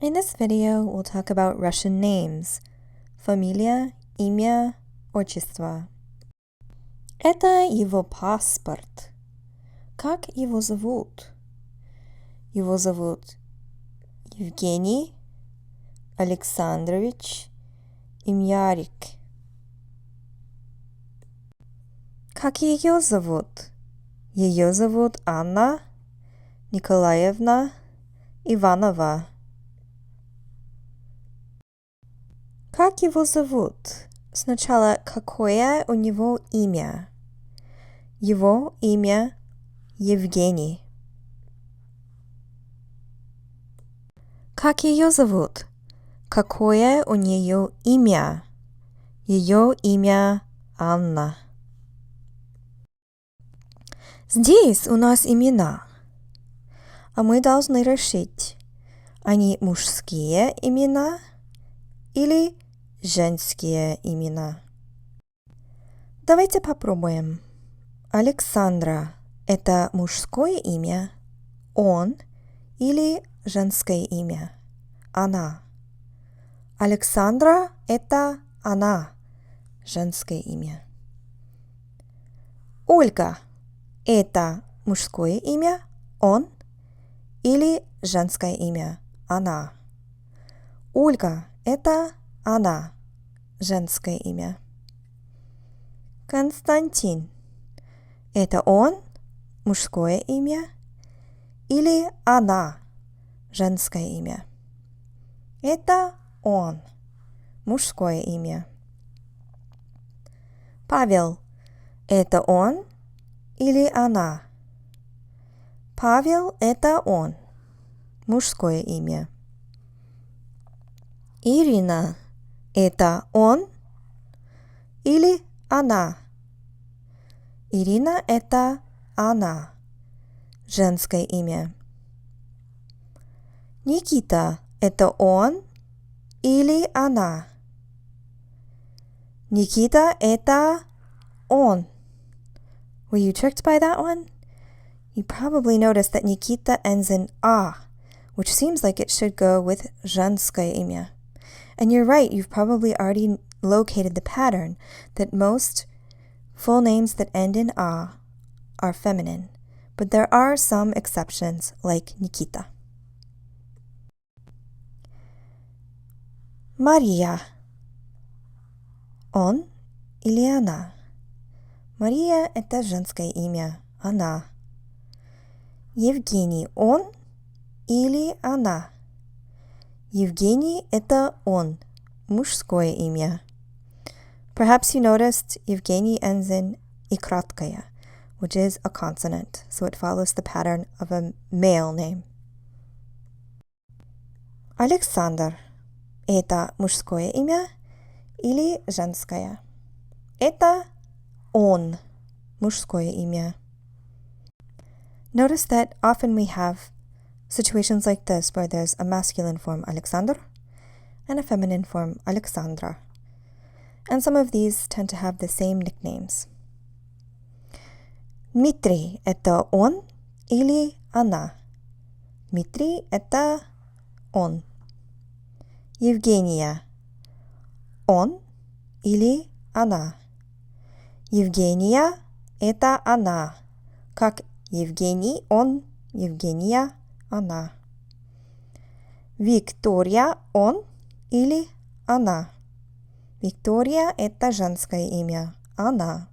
In this video, we'll talk about Russian names. Фамилия, имя, отчество. Это его паспорт. Как его зовут? Его зовут Евгений Александрович Имьярик. Как ее зовут? Ее зовут Анна Николаевна Иванова. Как его зовут? Сначала, какое у него имя? Его имя Евгений. Как ее зовут? Какое у нее имя? Ее имя Анна. Здесь у нас имена, а мы должны решить, они мужские имена или женские имена. Давайте попробуем. Александра – это мужское имя, он или женское имя, она. Александра – это она, женское имя. Ольга – это мужское имя, он или женское имя, она. Ольга – это она, женское имя. Константин – это он, мужское имя, или она, женское имя. Это он, мужское имя. Павел – это он или она? Павел – это он, мужское имя. Ирина – это он или она? Ирина – это она, женское имя. Никита – это он или она? Никита – это он. Were you tricked by that one? You probably noticed that Nikita ends in a, which seems like it should go with женское имя. And you're right, you've probably already located the pattern that most full names that end in a are feminine, but there are some exceptions, like Nikita. Мария. Он или она? Мария – это женское имя, она. Евгений – он или она? Евгений – это он, мужское имя. Perhaps you noticed Evgeny ends in и краткое, which is a consonant, so it follows the pattern of a male name. Александр – это мужское имя или женское? Это он, мужское имя. Notice that often we have situations like this where there's a masculine form Alexander and a feminine form Alexandra. And some of these tend to have the same nicknames. Дмитрий – это он или она? Дмитрий – это он. Евгения – он или она? Евгения – это она, как Евгений – он, Евгения – она. Виктория – он или она? Виктория – это женское имя, она.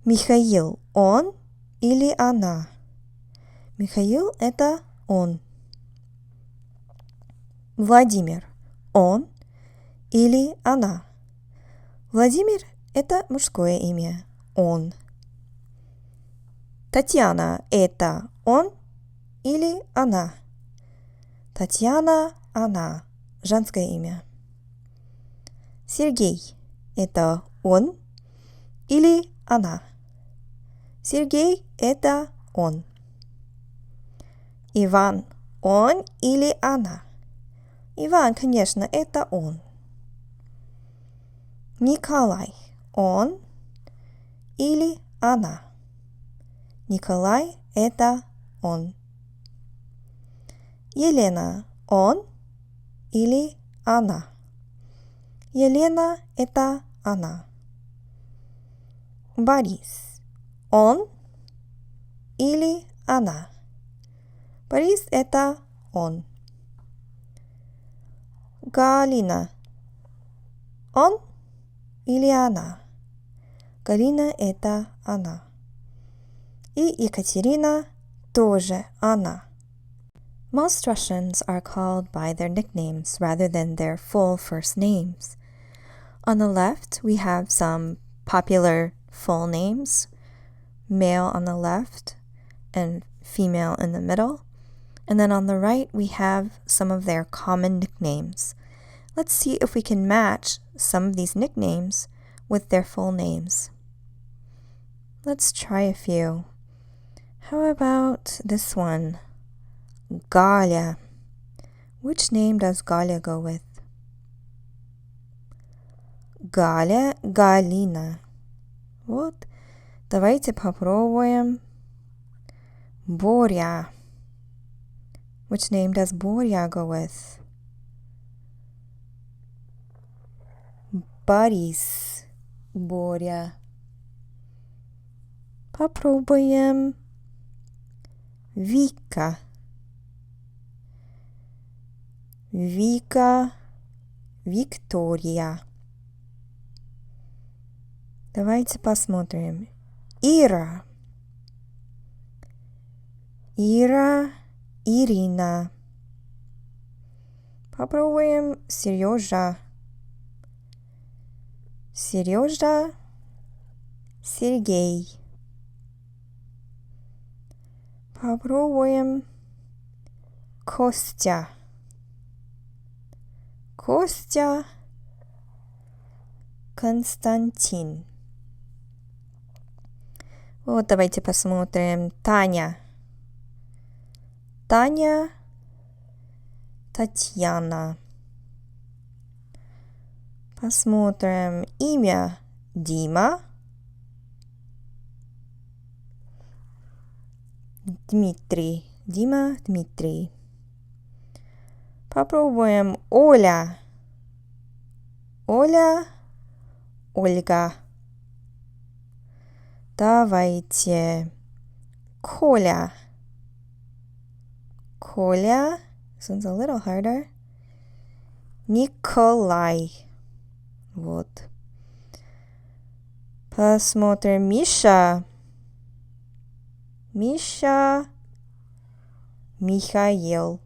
Михаил – он или она? Михаил – это он. Владимир – он или она? Владимир – это мужское имя, он. Татьяна – это он или она? Татьяна – она, женское имя. Сергей – это он или она? Сергей – это он. Иван – он или она? Иван, конечно, это он. Николай – он или она? Николай – это он. Елена он или она. Елена – это она. Борис – он или она. Борис – это он. Галина – он или она. Галина – это она. И Екатерина – тоже она. Most Russians are called by their nicknames rather than their full first names. On the left, we have some popular full names, male on the left and female in the middle. And then on the right, we have some of their common nicknames. Let's see if we can match some of these nicknames with their full names. Let's try a few. How about this one? Galia. Which name does Galia go with? Галя, Галина. Вот. Давайте попробуем. Боря. Which name does Боря go with? Борис. Боря. Попробуем. Вика. Вика. Виктория. Давайте посмотрим. Ира. Ира. Ирина. Попробуем Сережа. Сережа. Сергей. Попробуем Костя. Костя. Константин. Вот давайте посмотрим. Таня. Таня. Татьяна. Посмотрим. Имя. Дима. Дмитрий. Дима, Дмитрий. Попробуем. Оля. Оля. Ольга. Давайте. Коля. Коля. This one's a little harder. Николай. Вот. Посмотрим. Миша. Миша. Михаил.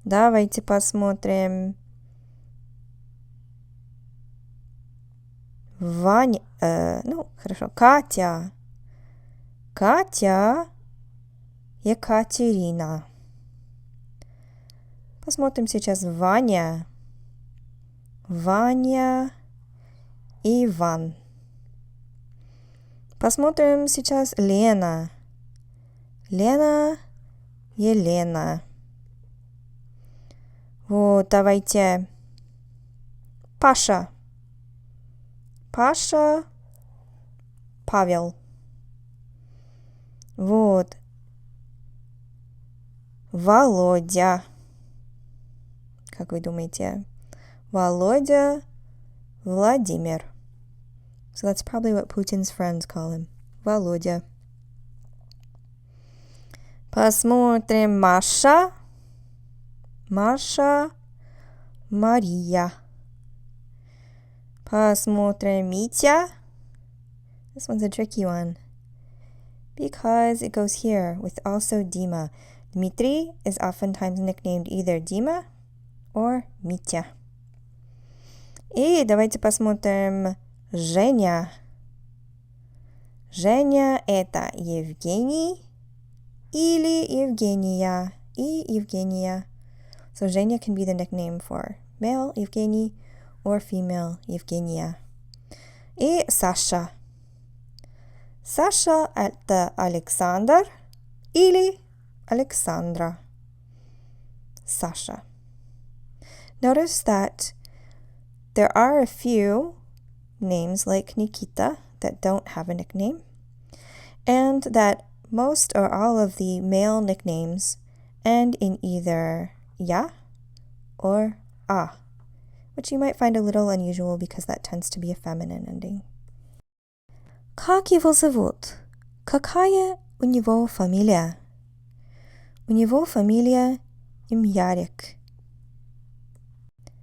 Давайте посмотрим. Ваня. Хорошо. Катя. Катя. Екатерина. Посмотрим сейчас. Ваня. Ваня. Иван. Посмотрим сейчас. Лена. Лена. Елена. Вот, давайте. Паша. Паша. Павел. Вот. Володя. Как вы думаете? Володя. Владимир. So that's probably what Putin's friends call him. Володя. Посмотрим. Маша. Маша. Мария. Посмотрим. Митя. This one's a tricky one because it goes here with also Dima. Dmitry is oftentimes nicknamed either Dima or Mitya. И давайте посмотрим. Женя. Женя – это Евгений или Евгения и Евгения. So Женя can be the nickname for male Евгений or female Евгения. И Саша. Саша – это Александр или Alexandra. Sasha. Notice that there are a few names like Nikita that don't have a nickname, and that most or all of the male nicknames end in either ya or a, which you might find a little unusual because that tends to be a feminine ending. Как его зовут? Какая у него фамилия? У него фамилия Имярик.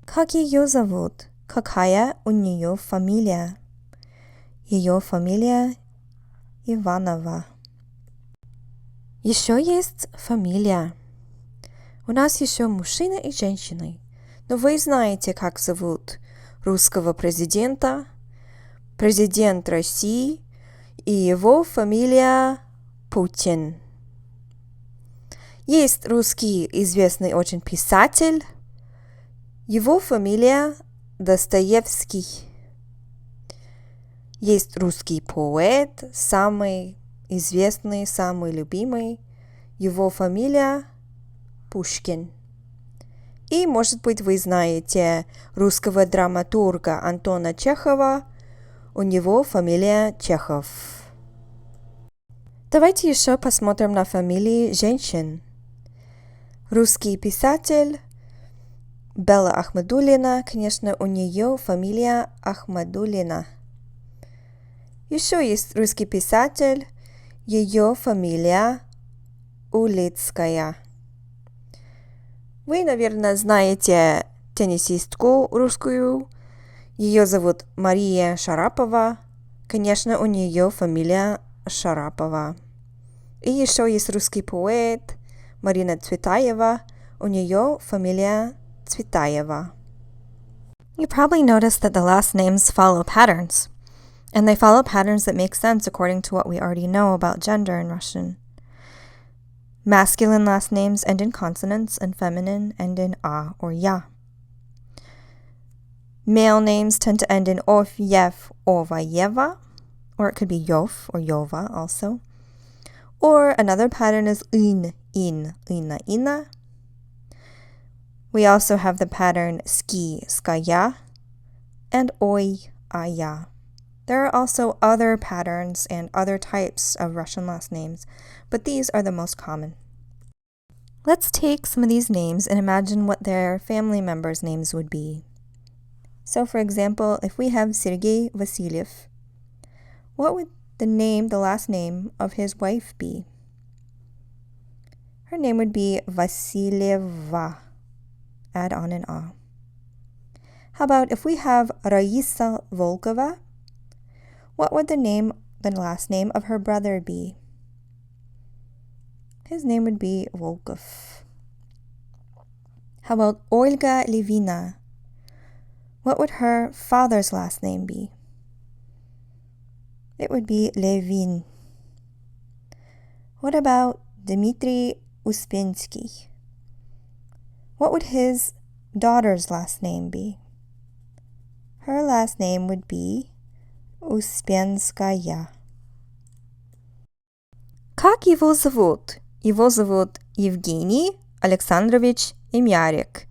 Как ее зовут? Какая у нее фамилия? Ее фамилия Иванова. Еще есть фамилия. У нас еще мужчина и женщина. Но вы знаете, как зовут русского президента, президент России, и его фамилия Путин. Есть русский известный очень писатель, его фамилия Достоевский. Есть русский поэт, самый известный, самый любимый, его фамилия Пушкин. И, может быть, вы знаете русского драматурга Антона Чехова, у него фамилия Чехов. Давайте еще посмотрим на фамилии женщин. Русский писатель Белла Ахмадуллина, конечно, у нее фамилия Ахмадуллина. Еще есть русский писатель, ее фамилия Улицкая. Вы, наверное, знаете теннисистку русскую. Ее зовут Мария Шарапова. Конечно, у нее фамилия Шарапова. И еще есть русский поэт Марина Цветаева. У нее фамилия Цветаева. You probably noticed that the last names follow patterns. And they follow patterns that make sense according to what we already know about gender in Russian. Masculine last names end in consonants and feminine end in a or ya. Male names tend to end in of, yev, ova, yeva, or it could be yof or yova also. Or another pattern is in, ina, ina. We also have the pattern ski, skaya, and oi, aya. There are also other patterns and other types of Russian last names, but these are the most common. Let's take some of these names and imagine what their family members' names would be. So, for example, if we have Sergei Vasilyev, what would the last name of his wife be? Her name would be Vasilyeva. Add on an a. How about if we have Raisa Volkova? What would the last name of her brother be? His name would be Volkov. How about Olga Levina? What would her father's last name be? It would be Levin. What about Dmitry Uspensky? What would his daughter's last name be? Her last name would be Uspenskaya. Как его зовут? Его зовут Евгений Александрович Имярик.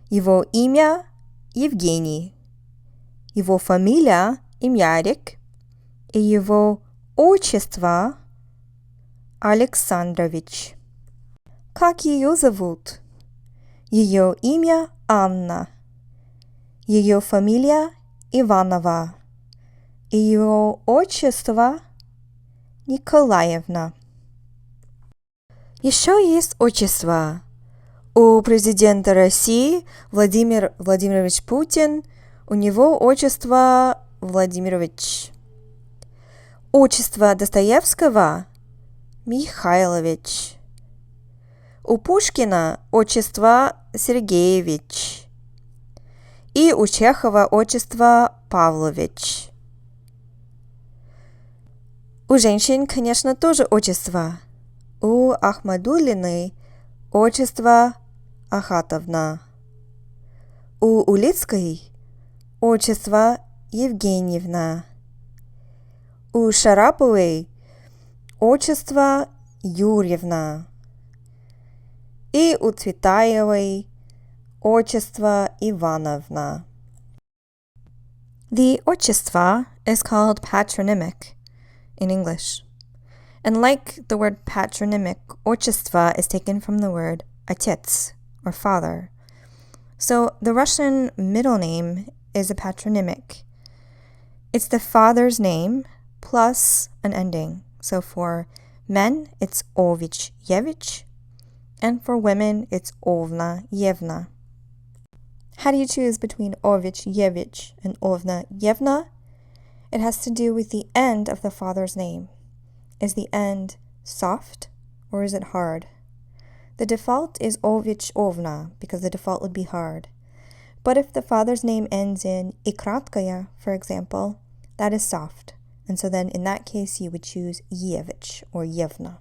Его имя Евгений. Его фамилия Имярик. И его отчество Александрович. Как ее зовут? Ее имя Анна. Ее фамилия Иванова. И ее отчество Николаевна. Еще есть отчество. У президента России Владимир Владимирович Путин, у него отчество Владимирович. Отчество Достоевского Михайлович. У Пушкина отчество Сергеевич. И у Чехова отчество Павлович. У женщин, конечно, тоже отчество. У Ахмадуллиной отчество Ахатовна. У Улицкой отчество Евгеньевна. У Шараповой отчество Юрьевна. И у Цветаевой отчество Ивановна. The отчество is called patronymic in English. And like the word patronymic, отчество is taken from the word отец, or father. So the Russian middle name is a patronymic. It's the father's name plus an ending. So for men, it's Ovich, Yevich, and for women, it's Ovna, Yevna. How do you choose between Ovich, Yevich, and Ovna, Yevna? It has to do with the end of the father's name. Is the end soft or is it hard? The default is Ovich, Ovna because the default would be hard. But if the father's name ends in ikratkaya, for example, that is soft. And so then in that case, you would choose Yevich or Yevna.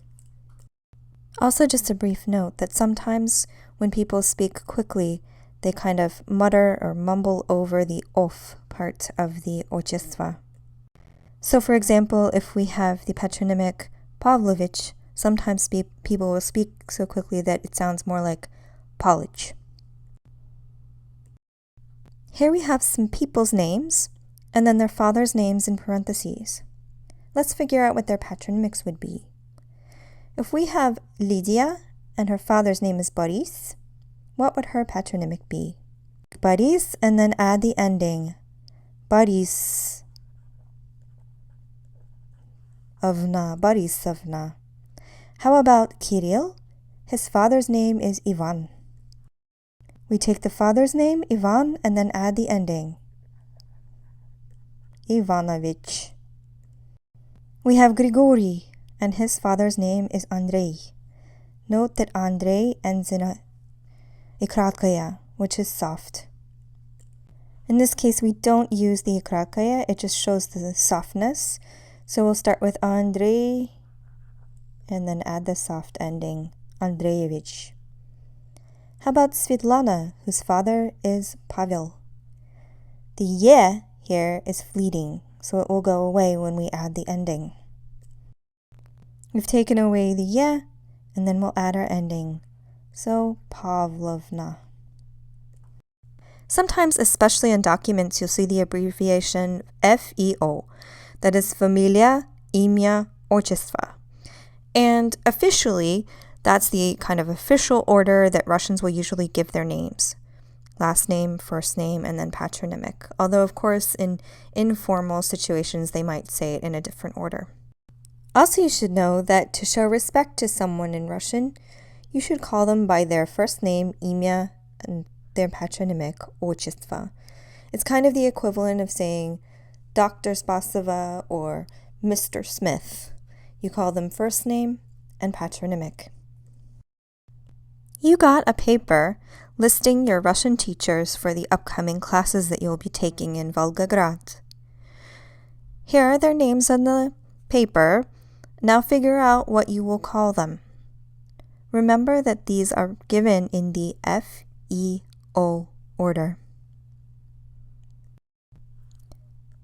Also, just a brief note that sometimes when people speak quickly, they kind of mutter or mumble over the of part of the отчество. So for example, if we have the patronymic Pavlovich, sometimes people will speak so quickly that it sounds more like Palich. Here we have some people's names, and then their father's names in parentheses. Let's figure out what their patronymics would be. If we have Lydia, and her father's name is Boris, what would her patronymic be? Boris, and then add the ending. Boris. Borisovna. How about Kirill? His father's name is Ivan. We take the father's name, Ivan, and then add the ending. Ivanovich. We have Grigory, and his father's name is Andrei. Note that Andrei ends in a ikratkaya, which is soft. In this case, we don't use the ikratkaya, it just shows the softness. So we'll start with Andrei and then add the soft ending, Andreevich. How about Svetlana, whose father is Pavel? The ye here is fleeting, so it will go away when we add the ending. We've taken away the ye, and then we'll add our ending. So Pavlovna. Sometimes, especially in documents, you'll see the abbreviation FEO. That is Familia, Imya, Отчество. And officially, that's the kind of official order that Russians will usually give their names. Last name, first name, and then patronymic. Although, of course, in informal situations, they might say it in a different order. Also, you should know that to show respect to someone in Russian, you should call them by their first name, Imya, and their patronymic, Отчество. It's kind of the equivalent of saying Dr. Spasova or Mr. Smith. You call them first name and patronymic. You got a paper listing your Russian teachers for the upcoming classes that you'll be taking in Volgograd. Here are their names on the paper. Now figure out what you will call them. Remember that these are given in the FEO order.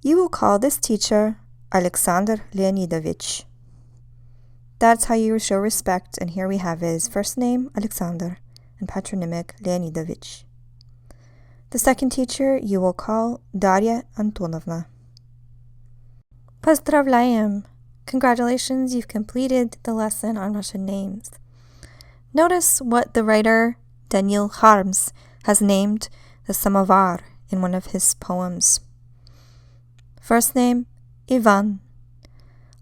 You will call this teacher Alexander Leonidovich. That's how you show respect, and here we have his first name, Alexander, and patronymic, Leonidovich. The second teacher you will call Darya Antonovna. Поздравляем! Congratulations, you've completed the lesson on Russian names. Notice what the writer Daniil Harms has named the samovar in one of his poems. First name, Ivan.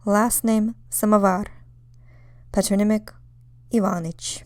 Last name, Samovar. Patronymic, Ivanich.